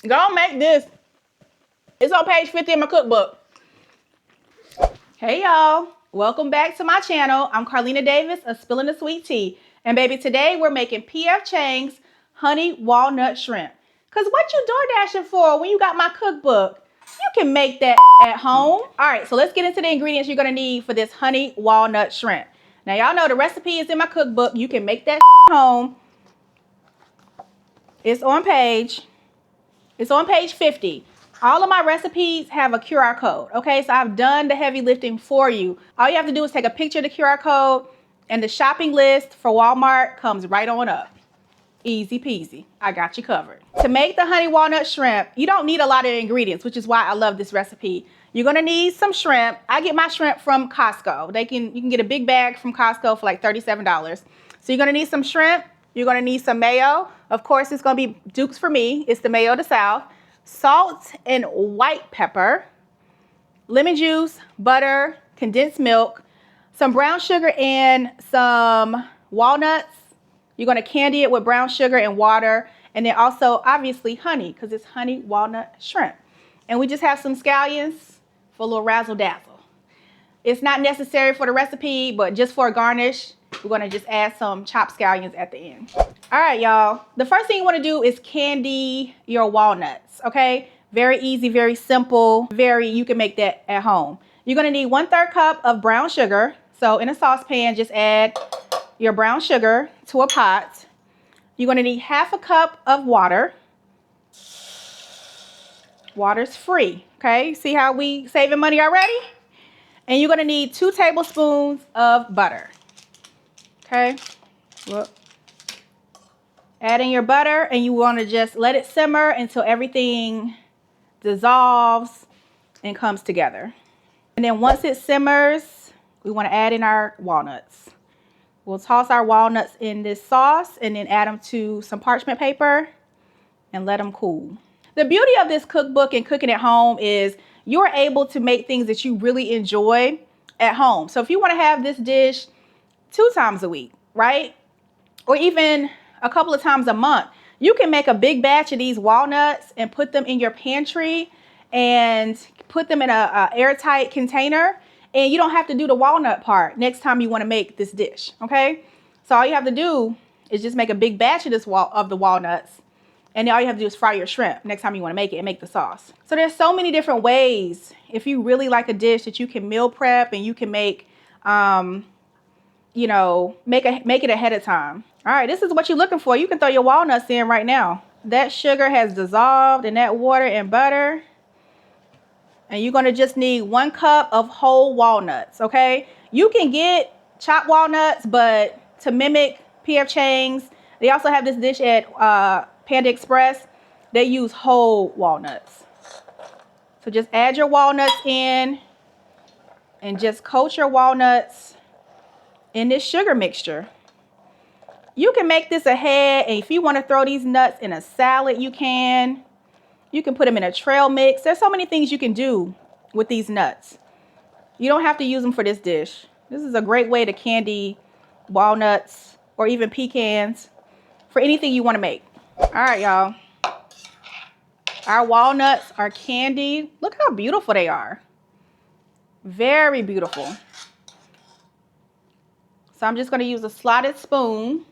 Go make this. It's on page 50 in my cookbook. Hey y'all, welcome back to my channel. I'm Carlina Davis of Spilling the Sweet Tea. And baby, today we're making PF Chang's Honey Walnut Shrimp. Cause what you door dashing for when you got my cookbook? You can make that at home. All right, so let's get into the ingredients you're gonna need for this Honey Walnut Shrimp. Now y'all know the recipe is in my cookbook. You can make that home. It's on page 50. All of my recipes have a QR code, okay? So I've done the heavy lifting for you. All you have to do is take a picture of the QR code and the shopping list for Walmart comes right on up. Easy peasy. I got you covered. To make the honey walnut shrimp, you don't need a lot of ingredients, which is why I love this recipe. You're gonna need some shrimp. I get my shrimp from Costco. You can get a big bag from Costco for like $37. So you're gonna need some shrimp. You're gonna need some mayo. Of course, it's gonna be Duke's for me. It's the mayo of the South. Salt and white pepper, lemon juice, butter, condensed milk, some brown sugar and some walnuts. You're going to candy it with brown sugar and water, and then also obviously honey because it's honey walnut shrimp. And we just have some scallions for a little razzle dazzle. It's not necessary for the recipe, but just for a garnish, we're going to just add some chopped scallions at the end. All right, y'all. The first thing you want to do is candy your walnuts, okay? Very easy, very simple, you can make that at home. You're going to need 1/3 cup of brown sugar. So in a saucepan, just add your brown sugar to a pot. You're going to need 1/2 cup of water. Water's free, okay? See how we saving money already? And you're going to need 2 tablespoons of butter. Okay, well, add in your butter and you want to just let it simmer until everything dissolves and comes together. And then once it simmers, we want to add in our walnuts. We'll toss our walnuts in this sauce and then add them to some parchment paper and let them cool. The beauty of this cookbook and cooking at home is you're able to make things that you really enjoy at home. So if you want to have this dish 2 times a week, right? Or even a couple of times a month, you can make a big batch of these walnuts and put them in your pantry and put them in a airtight container, and you don't have to do the walnut part next time you want to make this dish, okay? So all you have to do is just make a big batch of the walnuts, and then all you have to do is fry your shrimp next time you want to make it and make the sauce. So there's so many different ways if you really like a dish that you can meal prep and you can make you know, make it ahead of time. All right, this is what you're looking for. You can throw your walnuts in right now. That sugar has dissolved in that water and butter. And you're going to just need 1 cup of whole walnuts, okay? You can get chopped walnuts, but to mimic PF Chang's, they also have this dish at Panda Express. They use whole walnuts. So just add your walnuts in and just coat your walnuts in this sugar mixture. You can make this ahead, and if you want to throw these nuts in a salad, you can. You can put them in a trail mix. There's so many things you can do with these nuts. You don't have to use them for this dish. This is a great way to candy walnuts or even pecans for anything you want to make. All right, y'all. Our walnuts are candied. Look how beautiful they are. Very beautiful. So I'm just going to use a slotted spoon.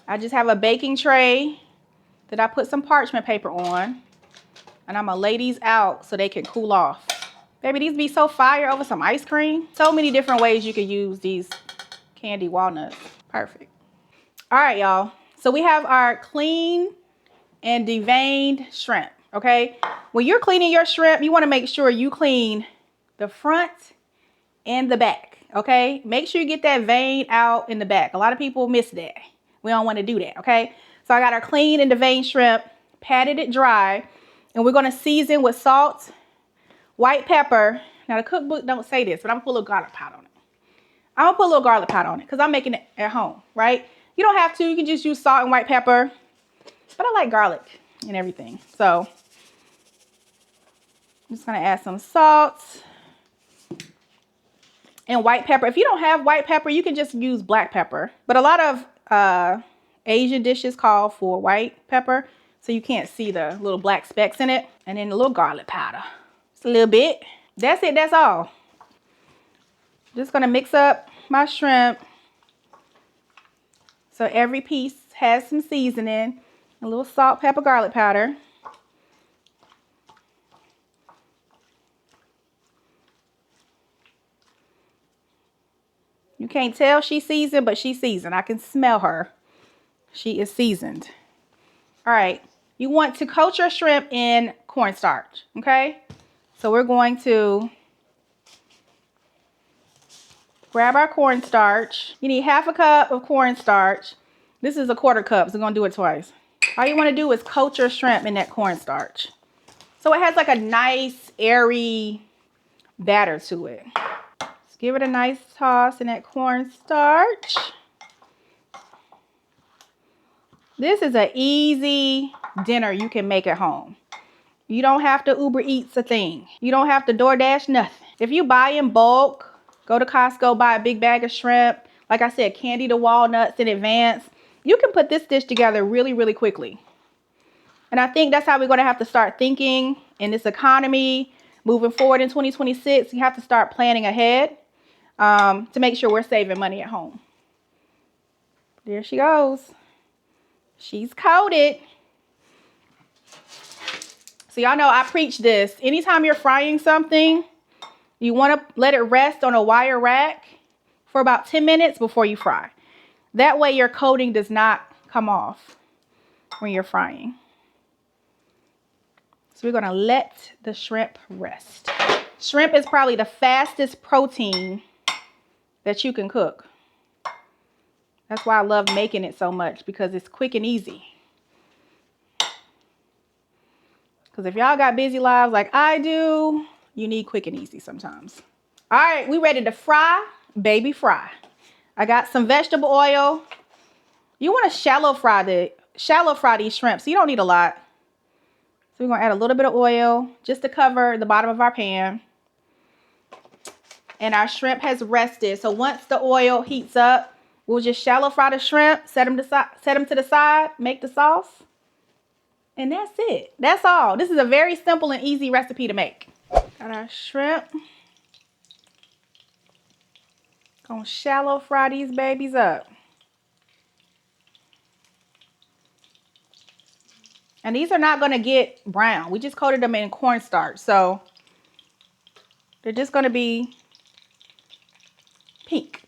I just have a baking tray that I put some parchment paper on. And I'm going to lay these out so they can cool off. Baby, these be so fire over some ice cream. So many different ways you can use these candy walnuts. Perfect. All right, y'all. So we have our clean and deveined shrimp, okay? When you're cleaning your shrimp, you want to make sure you clean the front and the back. Okay, make sure you get that vein out in the back. A lot of people miss that. We don't want to do that, okay? So I got our clean and deveined shrimp, patted it dry, and we're going to season with salt, white pepper. Now the cookbook don't say this, but I'm going to put a little garlic powder on it. I'm going to put a little garlic powder on it because I'm making it at home, right? You don't have to. You can just use salt and white pepper, but I like garlic and everything. So I'm just going to add some salt and white pepper. If you don't have white pepper, you can just use black pepper. But a lot of Asian dishes call for white pepper. so you can't see the little black specks in it. And then a little garlic powder. Just a little bit. That's it, that's all. Just gonna mix up my shrimp so every piece has some seasoning. A little salt, pepper, garlic powder. You can't tell she's seasoned, but she's seasoned. I can smell her. She is seasoned. All right. You want to coat your shrimp in cornstarch, okay? So we're going to grab our cornstarch. You need half a cup of cornstarch. This is a quarter cup, so we're going to do it twice. All you want to do is coat your shrimp in that cornstarch. So it has like a nice, airy batter to it. Let's give it a nice toss in that cornstarch. This is an easy dinner you can make at home. You don't have to Uber Eats a thing. You don't have to DoorDash nothing. If you buy in bulk, go to Costco, buy a big bag of shrimp. Like I said, candy the walnuts in advance. You can put this dish together really, really quickly. And I think that's how we're going to have to start thinking in this economy. Moving forward in 2026, you have to start planning ahead to make sure we're saving money at home. There she goes. She's coated. So y'all know I preach this. Anytime you're frying something, you want to let it rest on a wire rack for about 10 minutes before you fry. That way your coating does not come off when you're frying. So we're going to let the shrimp rest. Shrimp is probably the fastest protein that you can cook. That's why I love making it so much, because it's quick and easy. Because if y'all got busy lives like I do, you need quick and easy sometimes. All right, we ready to fry, baby fry. I got some vegetable oil. You want to shallow fry these shrimp, so you don't need a lot. So we're going to add a little bit of oil just to cover the bottom of our pan. And our shrimp has rested. So once the oil heats up, we'll just shallow fry the shrimp, set them to the side, make the sauce. And that's it. That's all. This is a very simple and easy recipe to make. Got our shrimp. Gonna shallow fry these babies up. And these are not gonna get brown. We just coated them in cornstarch, so they're just gonna be pink.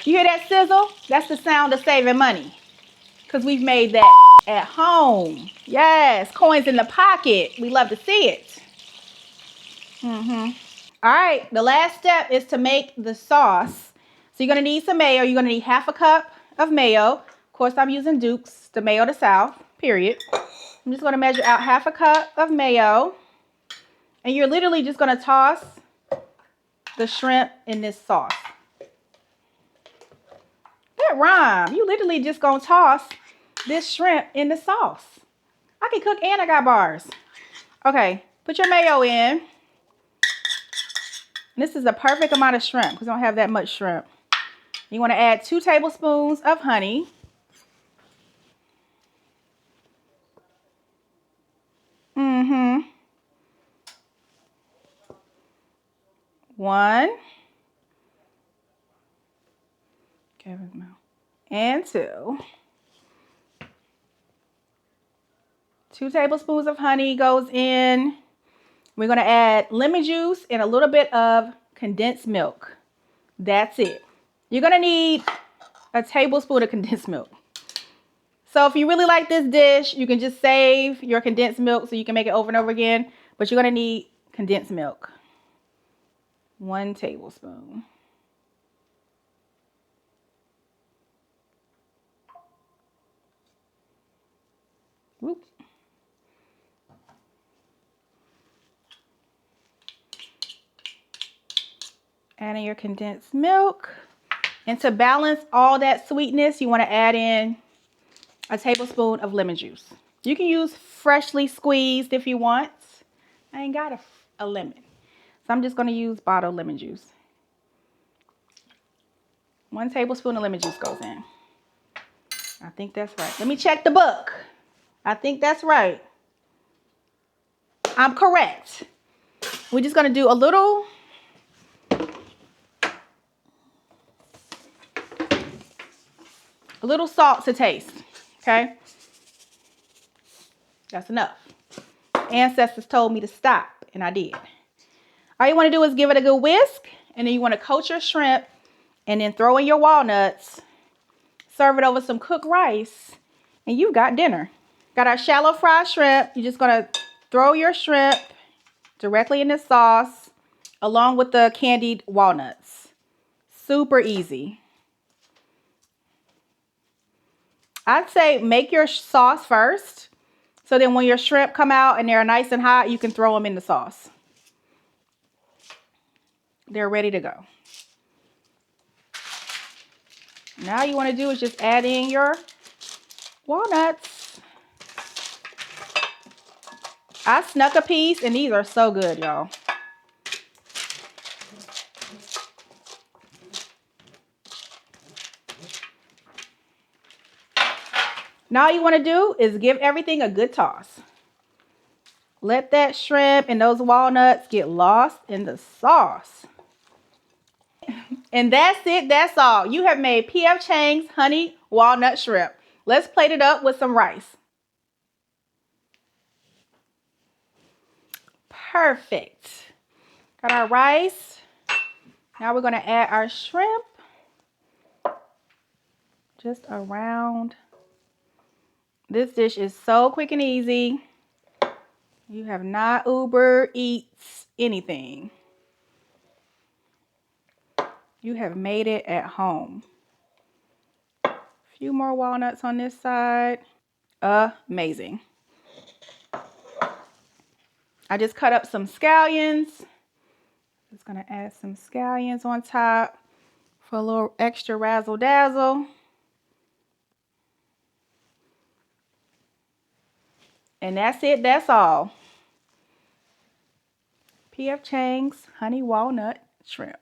You hear that sizzle? That's the sound of saving money. Because we've made that at home. Yes, coins in the pocket. We love to see it. All right, the last step is to make the sauce. So you're going to need some mayo. You're going to need half a cup of mayo. Of course, I'm using Duke's, the mayo to South, period. I'm just going to measure out half a cup of mayo. And you're literally just going to toss the shrimp in this sauce. That rhyme. You literally just gonna toss this shrimp in the sauce. I can cook and I got bars. Okay, put your mayo in. This is the perfect amount of shrimp because I don't have that much shrimp. You want to add 2 tablespoons of honey. One. And 2. 2 tablespoons of honey goes in. We're going to add lemon juice and a little bit of condensed milk. That's it. You're going to need a tablespoon of condensed milk. So if you really like this dish, you can just save your condensed milk so you can make it over and over again. But you're going to need condensed milk. 1 tablespoon. Whoop. Adding your condensed milk. And to balance all that sweetness, you want to add in a tablespoon of lemon juice. You can use freshly squeezed if you want. I ain't got a lemon. So I'm just going to use bottled lemon juice. 1 tablespoon of lemon juice goes in. I think that's right. Let me check the book. I think that's right. I'm correct. We're just going to do a little salt to taste. Okay? That's enough. Ancestors told me to stop, and I did. All you want to do is give it a good whisk, and then you want to coat your shrimp, and then throw in your walnuts. Serve it over some cooked rice, and you've got dinner. Got our shallow fried shrimp. You're just going to throw your shrimp directly in the sauce, along with the candied walnuts. Super easy. I'd say make your sauce first. So then when your shrimp come out and they're nice and hot, you can throw them in the sauce. They're ready to go. Now you want to do is just add in your walnuts. I snuck a piece and these are so good, y'all. Now all you want to do is give everything a good toss. Let that shrimp and those walnuts get lost in the sauce. And that's it. That's all. You have made PF Chang's Honey Walnut Shrimp. Let's plate it up with some rice. Perfect. Got our rice. Now we're going to add our shrimp. Just around. This dish is so quick and easy. You have not Uber Eats anything. You have made it at home. A few more walnuts on this side. Amazing. I just cut up some scallions. Just gonna add some scallions on top for a little extra razzle dazzle. And that's it, that's all. PF Chang's Honey Walnut Shrimp.